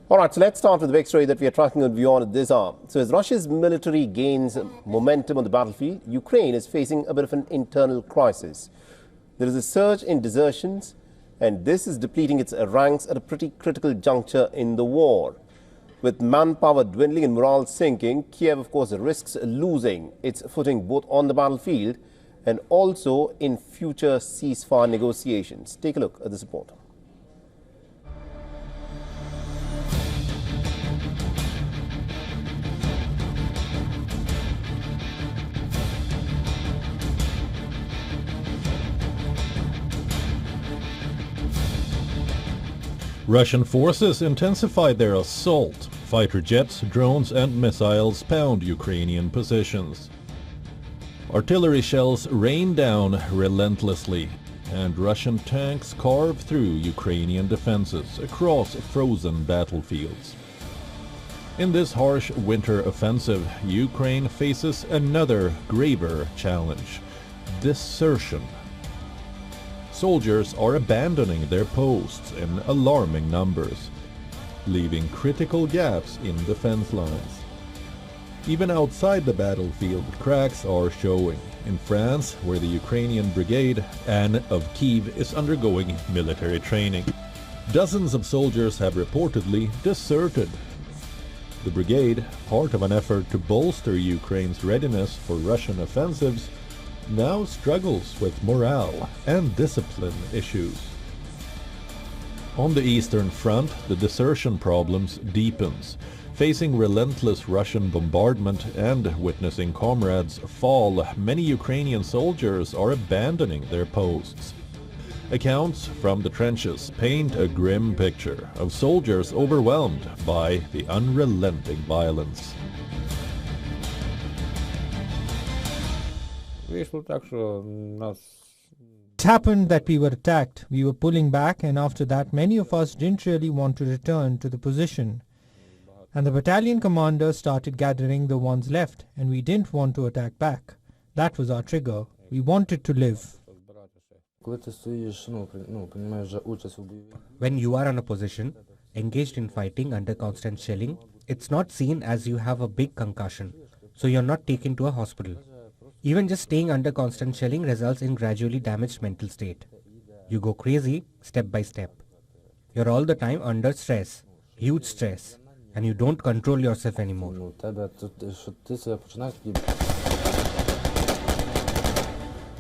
All right, so let's start with the big story that we are tracking on WION at this hour. So as Russia's military gains momentum on the battlefield, Ukraine is facing a bit of an internal crisis. There is a surge in desertions, and this is depleting its ranks at a pretty critical juncture in the war. With manpower dwindling and morale sinking, Kiev, of course, risks losing its footing both on the battlefield and also in future ceasefire negotiations. Take a look at this report. Russian forces intensified their assault. Fighter jets, drones and missiles pound Ukrainian positions. Artillery shells rain down relentlessly, and Russian tanks carve through Ukrainian defenses across frozen battlefields. In this harsh winter offensive, Ukraine faces another graver challenge: desertion. Soldiers are abandoning their posts in alarming numbers, leaving critical gaps in defense lines. Even outside the battlefield, cracks are showing. In France, where the Ukrainian brigade Anne of Kiev is undergoing military training, dozens of soldiers have reportedly deserted. The brigade, part of an effort to bolster Ukraine's readiness for Russian offensives, now struggles with morale and discipline issues. On the Eastern Front, the desertion problems deepens. Facing relentless Russian bombardment and witnessing comrades fall, many Ukrainian soldiers are abandoning their posts. Accounts from the trenches paint a grim picture of soldiers overwhelmed by the unrelenting violence. It happened that we were attacked. We were pulling back, and after that many of us didn't really want to return to the position. And the battalion commander started gathering the ones left, and we didn't want to attack back. That was our trigger. We wanted to live. When you are in a position, engaged in fighting under constant shelling, it's not seen as you have a big concussion, so you're not taken to a hospital. Even just staying under constant shelling results in gradually damaged mental state. You go crazy step by step. You're all the time under stress, huge stress, and you don't control yourself anymore.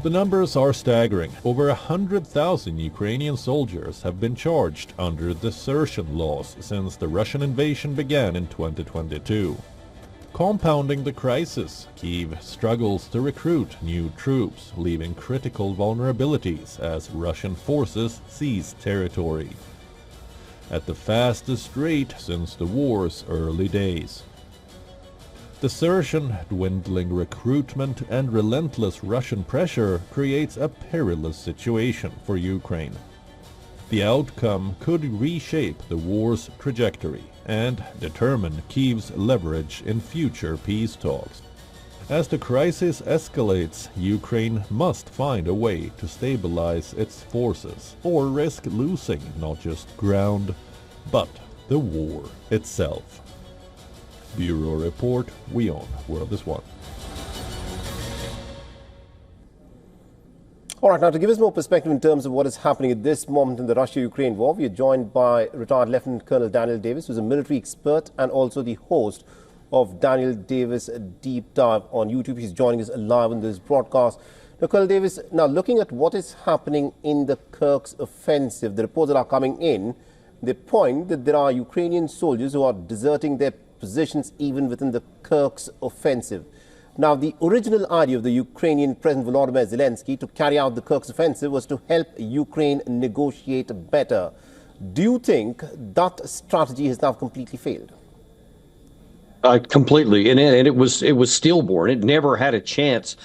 The numbers are staggering. Over 100,000 Ukrainian soldiers have been charged under desertion laws since the Russian invasion began in 2022. Compounding the crisis, Kyiv struggles to recruit new troops, leaving critical vulnerabilities as Russian forces seize territory at the fastest rate since the war's early days. Desertion, dwindling recruitment and relentless Russian pressure creates a perilous situation for Ukraine. The outcome could reshape the war's trajectory and determine Kyiv's leverage in future peace talks. As the crisis escalates, Ukraine must find a way to stabilize its forces or risk losing not just ground, but the war itself. Bureau Report, WION, World is One. All right, now to give us more perspective in terms of what is happening at this moment in the Russia-Ukraine war, we are joined by retired Lieutenant Colonel Daniel Davis, who is a military expert and also the host of Daniel Davis Deep Dive on YouTube. He's joining us live on this broadcast. Now, Colonel Davis, now looking at what is happening in the Kirk's offensive, the reports that are coming in, they point that there are Ukrainian soldiers who are deserting their positions even within the Kirk's offensive. Now, the original idea of the Ukrainian President Volodymyr Zelensky to carry out the Kirk's offensive was to help Ukraine negotiate better. Do you think that strategy has now completely failed? Completely, and it was stillborn. It never had a chance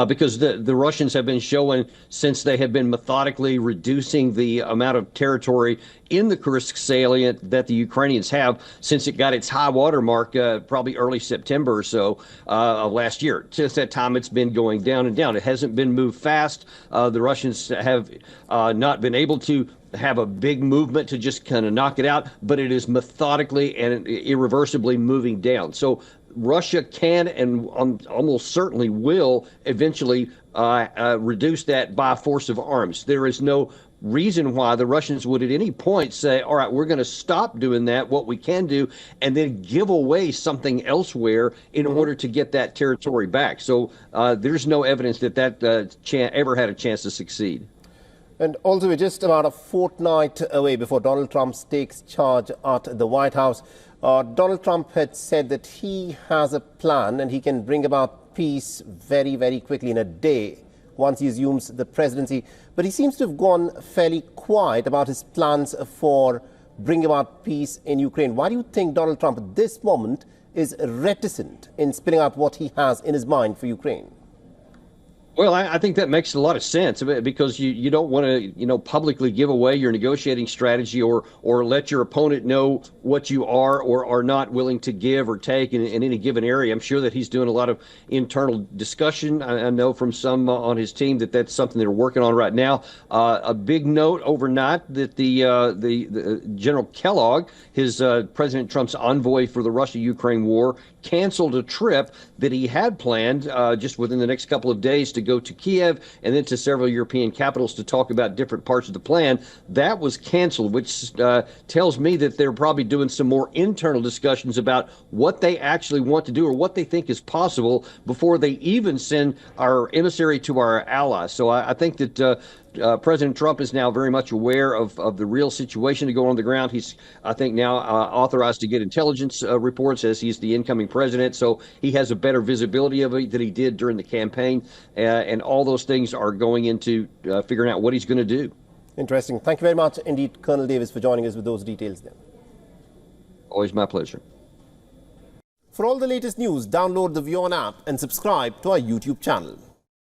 because the Russians have been showing, since they have been methodically reducing the amount of territory in the Kursk salient that the Ukrainians have since it got its high water mark probably early September or so of last year. Since that time, it's been going down and down. It hasn't been moved fast. The Russians have not been able to have a big movement to just kind of knock it out, but it is methodically and irreversibly moving down. So Russia can and almost certainly will eventually reduce that by force of arms. There is no reason why the Russians would at any point say, all right, we're going to stop doing that, what we can do, and then give away something elsewhere in order to get that territory back. So there's no evidence that ever had a chance to succeed. And also, we're just about a fortnight away before Donald Trump takes charge at the White House. Donald Trump had said that he has a plan and he can bring about peace very, very quickly in a day once he assumes the presidency. But he seems to have gone fairly quiet about his plans for bringing about peace in Ukraine. Why do you think Donald Trump at this moment is reticent in spilling out what he has in his mind for Ukraine? Well, I think that makes a lot of sense because you don't want to, publicly give away your negotiating strategy or let your opponent know what you are or are not willing to give or take in any given area. I'm sure that he's doing a lot of internal discussion. I know from some on his team that that's something they're working on right now. A big note overnight that the General Kellogg, his President Trump's envoy for the Russia-Ukraine war, canceled a trip that he had planned just within the next couple of days to go to Kiev and then to several European capitals to talk about different parts of the plan. That was canceled, which tells me that they're probably doing some more internal discussions about what they actually want to do or what they think is possible before they even send our emissary to our allies. So I think that President Trump is now very much aware of the real situation to go on the ground. He's, I think, now authorized to get intelligence reports as he's the incoming president. So he has a better visibility of it than he did during the campaign. And all those things are going into figuring out what he's going to do. Interesting. Thank you very much indeed, Colonel Davis, for joining us with those details there. Always my pleasure. For all the latest news, download the WION app and subscribe to our YouTube channel.